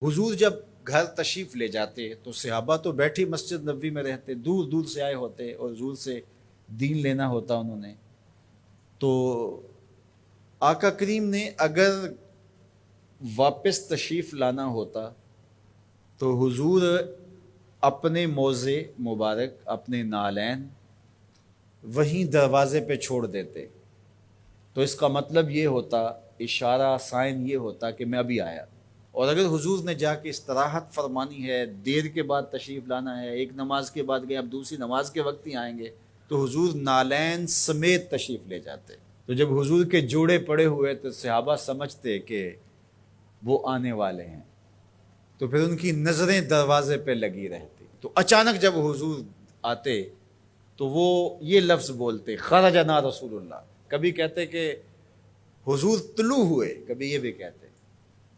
حضور جب گھر تشریف لے جاتے تو صحابہ تو بیٹھی مسجد نبوی میں رہتے، دور دور سے آئے ہوتے اور حضور سے دین لینا ہوتا انہوں نے. تو آقا کریم نے اگر واپس تشریف لانا ہوتا تو حضور اپنے موزے مبارک، اپنے نالین وہیں دروازے پہ چھوڑ دیتے. تو اس کا مطلب یہ ہوتا، اشارہ سائن یہ ہوتا کہ میں ابھی آیا. اور اگر حضور نے جا کے استراحت فرمانی ہے، دیر کے بعد تشریف لانا ہے، ایک نماز کے بعد گئے اب دوسری نماز کے وقت ہی آئیں گے، تو حضور نالین سمیت تشریف لے جاتے. تو جب حضور کے جوڑے پڑے ہوئے تو صحابہ سمجھتے کہ وہ آنے والے ہیں، تو پھر ان کی نظریں دروازے پہ لگی رہتی. تو اچانک جب حضور آتے تو وہ یہ لفظ بولتے، خرجنا رسول اللہ. کبھی کہتے کہ حضور طلوع ہوئے، کبھی یہ بھی کہتے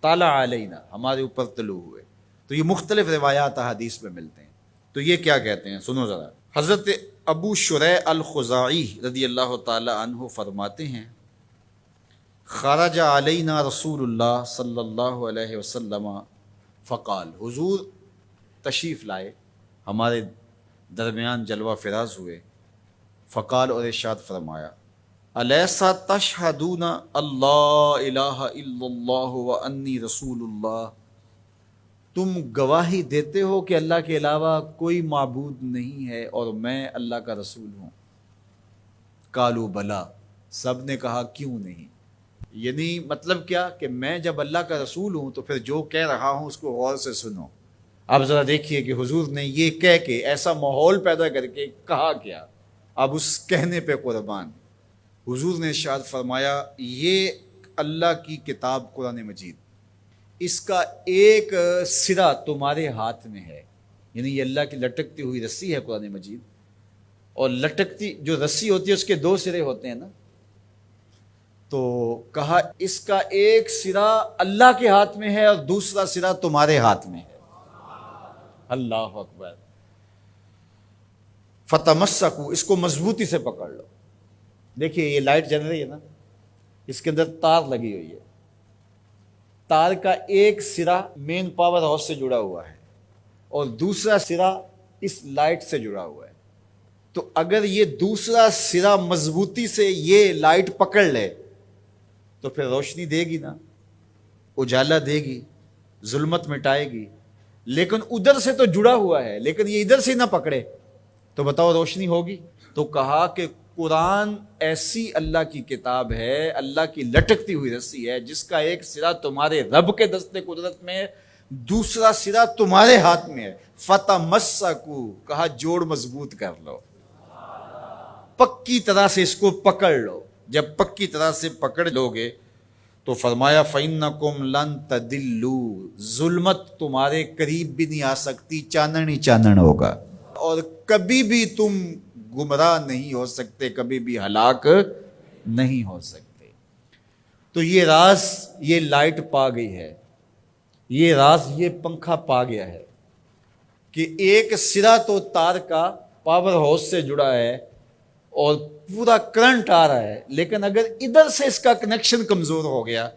طالع علینا، ہمارے اوپر طلوع ہوئے. تو یہ مختلف روایات حدیث میں ملتے ہیں. تو یہ کیا کہتے ہیں سنو ذرا. حضرت ابو شریح الخزاعی رضی اللہ تعالی عنہ فرماتے ہیں، خرج علینا رسول اللہ صلی اللہ علیہ وسلم فقال، حضور تشریف لائے، ہمارے درمیان جلوہ فراز ہوئے. فقال، اور ارشاد فرمایا، الیسا تشہدون اللہ الہ الا اللہ وانی رسول اللہ، تم گواہی دیتے ہو کہ اللہ کے علاوہ کوئی معبود نہیں ہے اور میں اللہ کا رسول ہوں. قالوا بلا، سب نے کہا کیوں نہیں. یعنی مطلب کیا کہ میں جب اللہ کا رسول ہوں تو پھر جو کہہ رہا ہوں اس کو غور سے سنو. اب ذرا دیکھیے کہ حضور نے یہ کہہ کے ایسا ماحول پیدا کر کے کہا کیا. اب اس کہنے پہ قربان. حضور نے ارشاد فرمایا، یہ اللہ کی کتاب قرآن مجید، اس کا ایک سرا تمہارے ہاتھ میں ہے. یعنی یہ اللہ کی لٹکتی ہوئی رسی ہے قرآن مجید، اور لٹکتی جو رسی ہوتی ہے اس کے دو سرے ہوتے ہیں نا. تو کہا اس کا ایک سرا اللہ کے ہاتھ میں ہے اور دوسرا سرا تمہارے ہاتھ میں ہے. اللہ اکبر. فتمسکو، اس کو مضبوطی سے پکڑ لو. دیکھیے یہ لائٹ جل رہی ہے نا، اس کے اندر تار لگی ہوئی ہے. تار کا ایک سرا مین پاور ہاؤس سے جڑا ہوا ہے اور دوسرا سرا اس لائٹ سے جڑا ہوا ہے. تو اگر یہ دوسرا سرا مضبوطی سے یہ لائٹ پکڑ لے تو پھر روشنی دے گی نا، اجالا دے گی، ظلمت مٹائے گی. لیکن ادھر سے تو جڑا ہوا ہے، لیکن یہ ادھر سے نہ پکڑے تو بتاؤ روشنی ہوگی. تو کہا کہ قرآن ایسی اللہ کی کتاب ہے، اللہ کی لٹکتی ہوئی رسی ہے، جس کا ایک سرا تمہارے رب کے دستے قدرت میں ہے، دوسرا سرا تمہارے ہاتھ میں ہے. فتمسکو، کہا جوڑ مضبوط کر لو، پکی طرح سے اس کو پکڑ لو. جب پکی طرح سے پکڑ لو گے تو فرمایا فَإِنَّكُمْ لَن تَدِلُّوا، ظلمت تمہارے قریب بھی نہیں آ سکتی، چانن ہی چانن ہوگا، اور کبھی بھی تم گمراہ نہیں ہو سکتے، کبھی بھی ہلاک نہیں ہو سکتے. تو یہ راز یہ لائٹ پا گئی ہے، یہ راز یہ پنکھا پا گیا ہے کہ ایک سرا تو تار کا پاور ہاؤس سے جڑا ہے اور پورا کرنٹ آ رہا ہے، لیکن اگر ادھر سے اس کا کنیکشن کمزور ہو گیا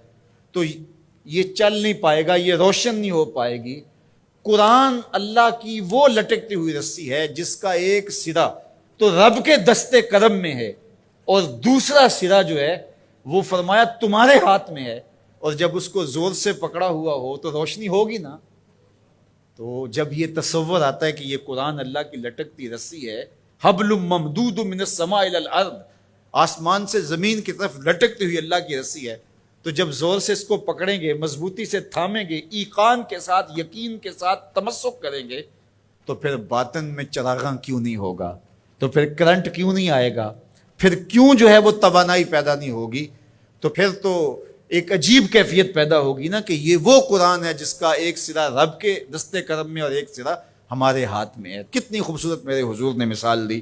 تو یہ چل نہیں پائے گا، یہ روشن نہیں ہو پائے گی. قرآن اللہ کی وہ لٹکتی ہوئی رسی ہے جس کا ایک سرا تو رب کے دستے کرم میں ہے اور دوسرا سرا جو ہے وہ فرمایا تمہارے ہاتھ میں ہے، اور جب اس کو زور سے پکڑا ہوا ہو تو روشنی ہوگی نا. تو جب یہ تصور آتا ہے کہ یہ قرآن اللہ کی لٹکتی رسی ہے، حبل ممدود من السماء الى الارض، آسمان سے زمین کی طرف لٹکتی ہوئی اللہ کی رسی ہے، تو جب زور سے اس کو پکڑیں گے، مضبوطی سے تھامیں گے، ایقان کے ساتھ، یقین کے ساتھ تمسک کریں گے، تو پھر باطن میں چراغاں کیوں نہیں ہوگا، تو پھر کرنٹ کیوں نہیں آئے گا، پھر کیوں جو ہے وہ توانائی پیدا نہیں ہوگی. تو پھر تو ایک عجیب کیفیت پیدا ہوگی نا کہ یہ وہ قرآن ہے جس کا ایک سرا رب کے دستے کرم میں اور ایک سرا ہمارے ہاتھ میں ہے. کتنی خوبصورت میرے حضور نے مثال دی.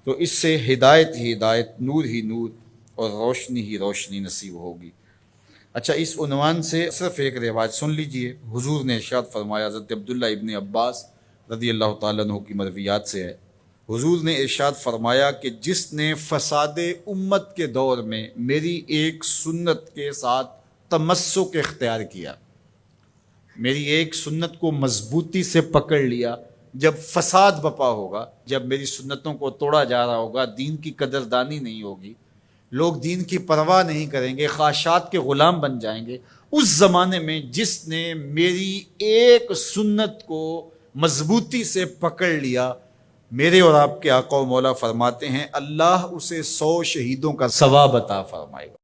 تو اس سے ہدایت ہی ہدایت، نور ہی نور اور روشنی ہی روشنی نصیب ہوگی. اچھا، اس عنوان سے صرف ایک روایت سن لیجئے. حضور نے ارشاد فرمایا، حضرت عبداللہ ابن عباس رضی اللہ تعالیٰ عنہ کی مرویات سے ہے، حضور نے ارشاد فرمایا کہ جس نے فساد امت کے دور میں میری ایک سنت کے ساتھ تمسک اختیار کیا، میری ایک سنت کو مضبوطی سے پکڑ لیا، جب فساد بپا ہوگا، جب میری سنتوں کو توڑا جا رہا ہوگا، دین کی قدردانی نہیں ہوگی، لوگ دین کی پرواہ نہیں کریں گے، خواہشات کے غلام بن جائیں گے، اس زمانے میں جس نے میری ایک سنت کو مضبوطی سے پکڑ لیا، میرے اور آپ کے آقا و مولا فرماتے ہیں اللہ اسے 100 شہیدوں کا ثواب عطا فرمائے گا۔